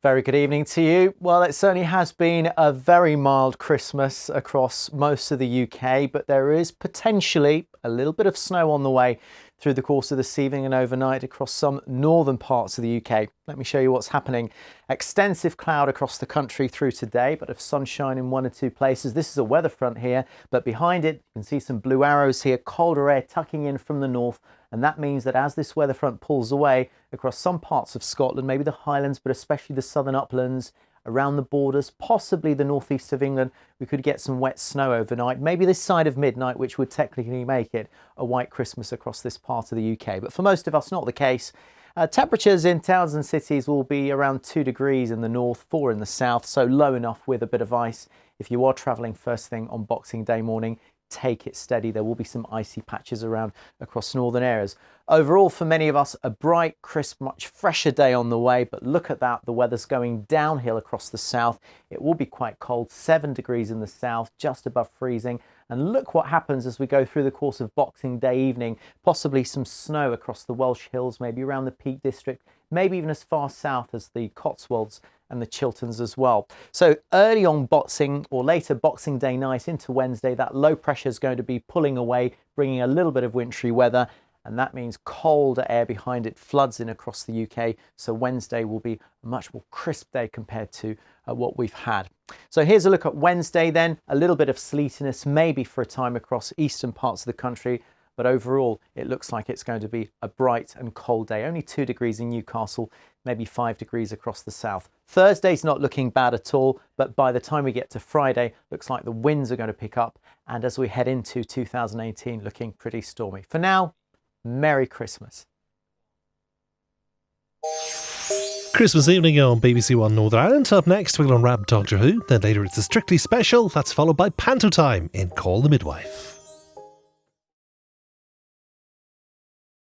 Very good evening to you. Well, it certainly has been a very mild Christmas across most of the UK, but there is potentially a little bit of snow on the way through the course of this evening and overnight across some northern parts of the UK. Let me show you what's happening. Extensive cloud across the country through today, but of sunshine in one or two places. This is a weather front here, but behind it, you can see some blue arrows here, colder air tucking in from the north. And that means that as this weather front pulls away across some parts of Scotland, maybe the Highlands, but especially the southern uplands, around the borders, possibly the northeast of England, we could get some wet snow overnight, maybe this side of midnight, which would technically make it a white Christmas across this part of the UK. But for most of us, not the case. Temperatures in towns and cities will be around 2 degrees in the north, 4 in the south, so low enough with a bit of ice. If you are travelling first thing on Boxing Day morning, take it steady. There will be some icy patches around across northern areas. Overall, for many of us, a bright, crisp, much fresher day on the way, but look at that, the weather's going downhill across the south. It will be quite cold, 7 degrees in the south, just above freezing. And look what happens as we go through the course of Boxing Day evening, possibly some snow across the Welsh Hills, maybe around the Peak District, maybe even as far south as the Cotswolds and the Chilterns as well. So early on Boxing or later Boxing Day night into Wednesday, that low pressure is going to be pulling away, bringing a little bit of wintry weather. And that means colder air behind it floods in across the UK. So Wednesday will be a much more crisp day compared to what we've had. So here's a look at Wednesday then. A little bit of sleetiness maybe for a time across eastern parts of the country. But overall, it looks like it's going to be a bright and cold day. Only 2 degrees in Newcastle, maybe 5 degrees across the south. Thursday's not looking bad at all, but by the time we get to Friday, looks like the winds are going to pick up. And as we head into 2018, looking pretty stormy. For now, Merry Christmas. Christmas evening on BBC One Northern Ireland. Up next, we'll unwrap Doctor Who. Then later it's a Strictly Special. That's followed by Panto Time in Call the Midwife.